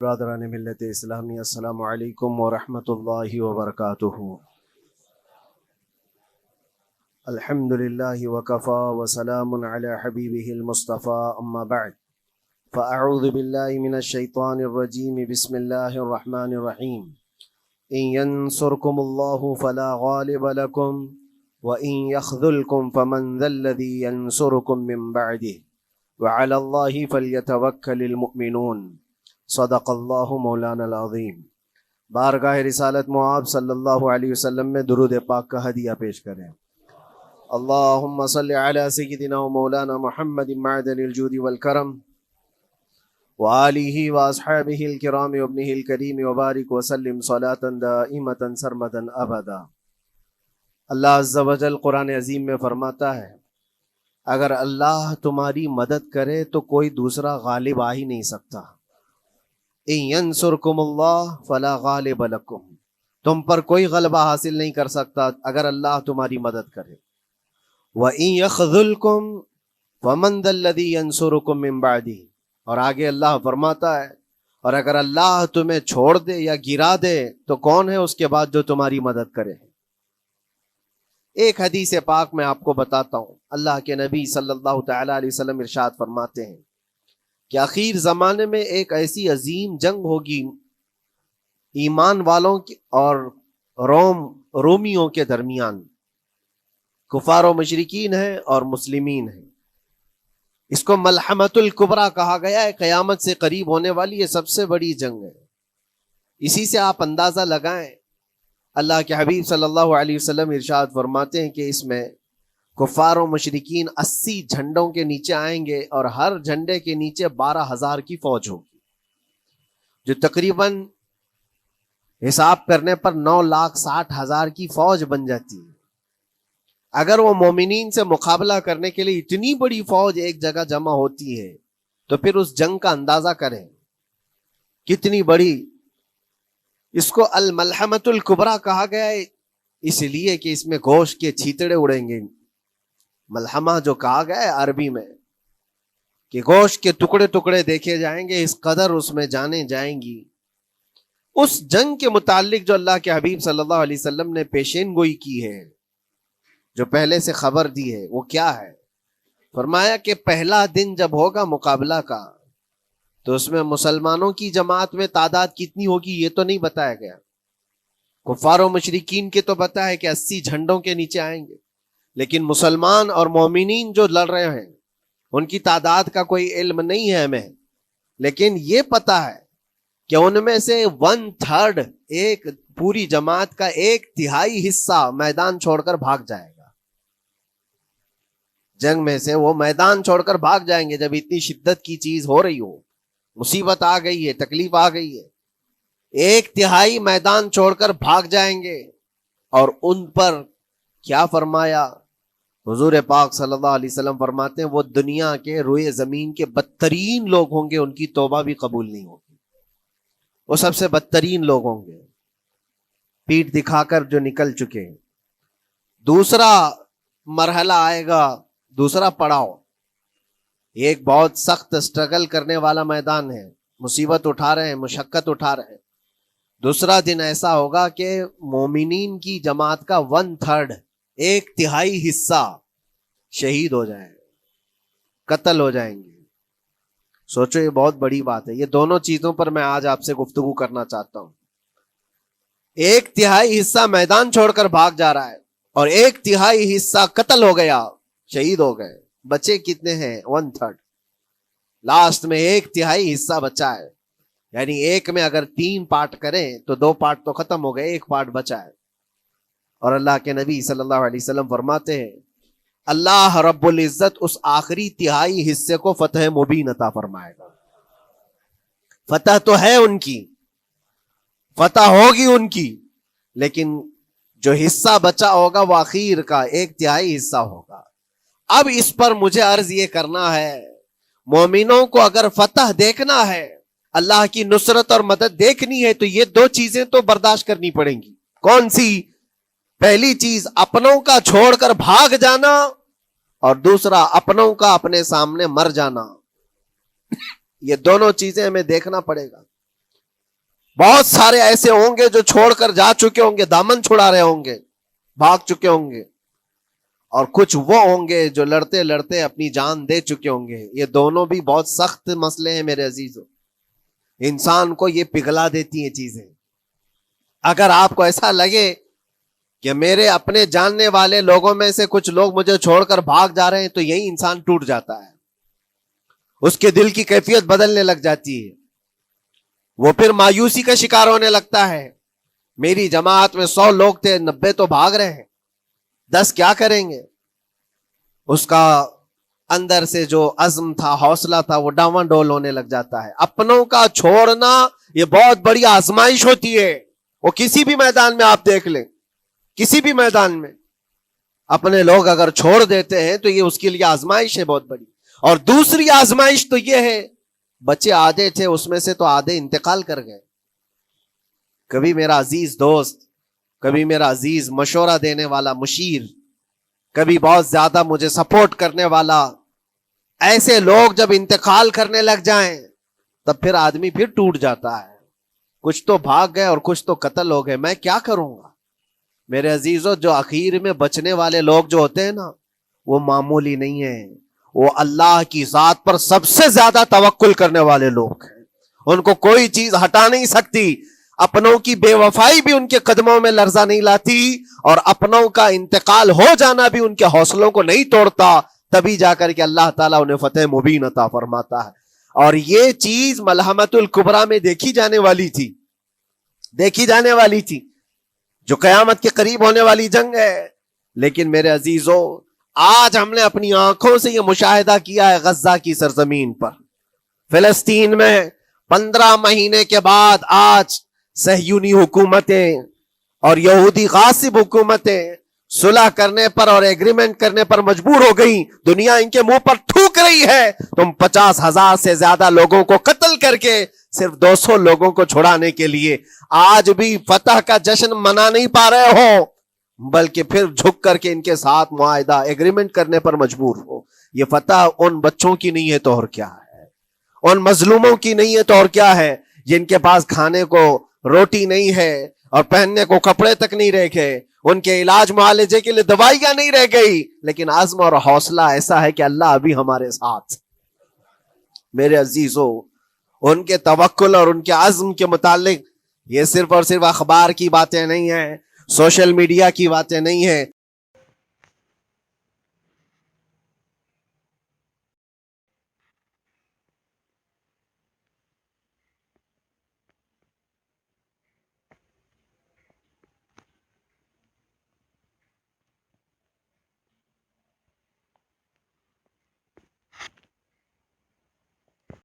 برادران ملت اسلامی، السلام علیکم ورحمۃ اللہ وبرکاتہ۔ الحمد للہ وکفا وسلام علی حبیبہ المصطفیٰ، اما بعد فاعوذ باللہ من الشیطان الرجیم، بسم اللہ الرحمن الرحیم۔ ان ینصرکم اللہ فلا غالب لکم وان یخذلکم فمن ذا الذی ینصرکم من بعدہ وعلی اللہ فلیتوکل المؤمنون۔ صدق اللہ مولانا العظیم۔ بارگاہ رسالت معاب صلی اللہ علیہ وسلم میں درود پاک کا ہدیہ پیش کریں۔ اللہم صلی علی سیدنا و مولانا محمد معدن الجود والکرم وآلہ واصحابہ الکرام وابنہ الکریم وبارک وسلم صلاة دائمتا سرمدا ابدا۔ اللہ عز و جل قرآن عظیم میں فرماتا ہے، اگر اللہ تمہاری مدد کرے تو کوئی دوسرا غالب آ ہی نہیں سکتا۔ ان ینصرکم اللہ فلا غالب لکم، تم پر کوئی غلبہ حاصل نہیں کر سکتا اگر اللہ تمہاری مدد کرے۔ وَإِن يَخْذُلْكُمْ فَمَنْ ذَا الَّذِي يَنْصُرُكُمْ مِنْ بَعْدِهِ، اور آگے اللہ فرماتا ہے، اور اگر اللہ تمہیں چھوڑ دے یا گرا دے تو کون ہے اس کے بعد جو تمہاری مدد کرے۔ ایک حدیث پاک میں آپ کو بتاتا ہوں، اللہ کے نبی صلی اللہ تعالی علیہ وسلم ارشاد فرماتے ہیں کہ آخر زمانے میں ایک ایسی عظیم جنگ ہوگی ایمان والوں کی اور رومیوں کے درمیان۔ کفار و مشرکین ہیں اور مسلمین ہیں۔ اس کو ملحمۃ الکبریٰ کہا گیا ہے، قیامت سے قریب ہونے والی یہ سب سے بڑی جنگ ہے۔ اسی سے آپ اندازہ لگائیں، اللہ کے حبیب صلی اللہ علیہ وسلم ارشاد فرماتے ہیں کہ اس میں کفار و مشرکین 80 جھنڈوں کے نیچے آئیں گے اور ہر جھنڈے کے نیچے 12,000 کی فوج ہوگی، جو تقریباً حساب کرنے پر 9,60,000 کی فوج بن جاتی ہے۔ اگر وہ مومنین سے مقابلہ کرنے کے لیے اتنی بڑی فوج ایک جگہ جمع ہوتی ہے تو پھر اس جنگ کا اندازہ کریں کتنی بڑی۔ اس کو الملحمۃ الکبریٰ کہا گیا ہے اس لیے کہ اس میں گوشت کے چھیتڑے اڑیں گے۔ ملحمہ جو کہا گیا ہے عربی میں کہ گوشت کے ٹکڑے ٹکڑے دیکھے جائیں گے، اس قدر اس میں جانے جائیں گی۔ اس جنگ کے متعلق جو اللہ کے حبیب صلی اللہ علیہ وسلم نے پیشین گوئی کی ہے، جو پہلے سے خبر دی ہے، وہ کیا ہے؟ فرمایا کہ پہلا دن جب ہوگا مقابلہ کا تو اس میں مسلمانوں کی جماعت میں تعداد کتنی ہوگی یہ تو نہیں بتایا گیا، کفار و مشرکین کے تو بتایا ہے کہ 80 جھنڈوں کے نیچے آئیں گے، لیکن مسلمان اور مومنین جو لڑ رہے ہیں ان کی تعداد کا کوئی علم نہیں ہے ہمیں، لیکن یہ پتا ہے کہ ان میں سے 1/3 ایک پوری جماعت کا 1/3 حصہ میدان چھوڑ کر بھاگ جائے گا۔ جنگ میں سے وہ میدان چھوڑ کر بھاگ جائیں گے جب اتنی شدت کی چیز ہو رہی ہو، مصیبت آ گئی ہے، تکلیف آ گئی ہے، 1/3 میدان چھوڑ کر بھاگ جائیں گے۔ اور ان پر کیا فرمایا حضور پاک صلی اللہ علیہ وسلم؟ فرماتے ہیں وہ دنیا کے روئے زمین کے بدترین لوگ ہوں گے، ان کی توبہ بھی قبول نہیں ہوگی، وہ سب سے بدترین لوگ ہوں گے، پیٹھ دکھا کر جو نکل چکے۔ دوسرا مرحلہ آئے گا، دوسرا پڑاؤ، یہ ایک بہت سخت سٹرگل کرنے والا میدان ہے، مصیبت اٹھا رہے ہیں، مشقت اٹھا رہے ہیں۔ دوسرا دن ایسا ہوگا کہ مومنین کی جماعت کا 1/3 1/3 حصہ شہید ہو جائیں گے، قتل ہو جائیں گے۔ سوچو یہ بہت بڑی بات ہے۔ یہ دونوں چیزوں پر میں آج آپ سے گفتگو کرنا چاہتا ہوں۔ 1/3 حصہ میدان چھوڑ کر بھاگ جا رہا ہے اور 1/3 حصہ قتل ہو گیا، شہید ہو گئے۔ بچے کتنے ہیں؟ 1/3۔ لاسٹ میں 1/3 حصہ بچا ہے، یعنی ایک میں اگر 3 پارٹ کریں تو 2 پارٹ تو ختم ہو گئے، 1 پارٹ بچا ہے۔ اور اللہ کے نبی صلی اللہ علیہ وسلم فرماتے ہیں اللہ رب العزت اس آخری 1/3 حصے کو فتح مبین عطا فرمائے گا۔ فتح تو ہے ان کی، فتح ہوگی ان کی، لیکن جو حصہ بچا ہوگا وہ آخر کا 1/3 حصہ ہوگا۔ اب اس پر مجھے عرض یہ کرنا ہے، مومنوں کو اگر فتح دیکھنا ہے، اللہ کی نصرت اور مدد دیکھنی ہے، تو یہ 2 چیزیں تو برداشت کرنی پڑیں گی۔ کون سی؟ پہلی چیز اپنوں کا چھوڑ کر بھاگ جانا، اور دوسرا اپنوں کا اپنے سامنے مر جانا۔ یہ دونوں چیزیں ہمیں دیکھنا پڑے گا۔ بہت سارے ایسے ہوں گے جو چھوڑ کر جا چکے ہوں گے، دامن چھڑا رہے ہوں گے، بھاگ چکے ہوں گے، اور کچھ وہ ہوں گے جو لڑتے لڑتے اپنی جان دے چکے ہوں گے۔ یہ دونوں بھی بہت سخت مسئلے ہیں میرے عزیزو، انسان کو یہ پگھلا دیتی ہیں چیزیں۔ اگر آپ کو ایسا لگے کہ میرے اپنے جاننے والے لوگوں میں سے کچھ لوگ مجھے چھوڑ کر بھاگ جا رہے ہیں، تو یہی انسان ٹوٹ جاتا ہے، اس کے دل کی کیفیت بدلنے لگ جاتی ہے، وہ پھر مایوسی کا شکار ہونے لگتا ہے۔ میری جماعت میں 100 لوگ تھے، 90 تو بھاگ رہے ہیں، 10 کیا کریں گے؟ اس کا اندر سے جو عزم تھا، حوصلہ تھا، وہ ڈاواں ڈول ہونے لگ جاتا ہے۔ اپنوں کا چھوڑنا یہ بہت بڑی آزمائش ہوتی ہے، وہ کسی بھی میدان میں آپ دیکھ لیں، کسی بھی میدان میں اپنے لوگ اگر چھوڑ دیتے ہیں تو یہ اس کے لیے آزمائش ہے بہت بڑی۔ اور دوسری آزمائش تو یہ ہے، بچے آدھے تھے، اس میں سے تو آدھے انتقال کر گئے۔ کبھی میرا عزیز دوست، کبھی میرا عزیز مشورہ دینے والا مشیر، کبھی بہت زیادہ مجھے سپورٹ کرنے والا، ایسے لوگ جب انتقال کرنے لگ جائیں تب پھر آدمی پھر ٹوٹ جاتا ہے۔ کچھ تو بھاگ گئے اور کچھ تو قتل ہو گئے، میں کیا کروں گا؟ میرے عزیزو، جو آخر میں بچنے والے لوگ جو ہوتے ہیں نا، وہ معمولی نہیں ہیں، وہ اللہ کی ذات پر سب سے زیادہ توکل کرنے والے لوگ ہیں، ان کو کوئی چیز ہٹا نہیں سکتی۔ اپنوں کی بے وفائی بھی ان کے قدموں میں لرزہ نہیں لاتی، اور اپنوں کا انتقال ہو جانا بھی ان کے حوصلوں کو نہیں توڑتا، تبھی جا کر کے اللہ تعالیٰ انہیں فتح مبین عطا فرماتا ہے۔ اور یہ چیز ملحمت الکبریٰ میں دیکھی جانے والی تھی، دیکھی جانے والی تھی، جو قیامت کے قریب ہونے والی جنگ ہے۔ لیکن میرے عزیزو، آج ہم نے اپنی آنکھوں سے یہ مشاہدہ کیا ہے، غزہ کی سرزمین پر، فلسطین میں 15 مہینے کے بعد آج صہیونی حکومتیں اور یہودی غاصب حکومتیں صلح کرنے پر اور ایگریمنٹ کرنے پر مجبور ہو گئی۔ دنیا ان کے منہ پر تھوک رہی ہے، تم 50,000 سے زیادہ لوگوں کو قتل کر کے صرف 200 لوگوں کو چھڑانے کے لیے آج بھی فتح کا جشن منا نہیں پا رہے ہو، بلکہ پھر جھک کر کے ان کے ساتھ معاہدہ ایگریمنٹ کرنے پر مجبور ہو۔ یہ فتح ان بچوں کی نہیں ہے تو اور کیا ہے، ان مظلوموں کی نہیں ہے تو اور کیا ہے، جن کے پاس کھانے کو روٹی نہیں ہے اور پہننے کو کپڑے تک نہیں رہ گئے، ان کے علاج معالجے کے لیے دوائیاں نہیں رہ گئی، لیکن عزم اور حوصلہ ایسا ہے کہ اللہ ابھی ہمارے ساتھ۔ میرے عزیزو، ان کے توکل اور ان کے عزم کے متعلق یہ صرف اور صرف اخبار کی باتیں نہیں ہیں، سوشل میڈیا کی باتیں نہیں ہیں،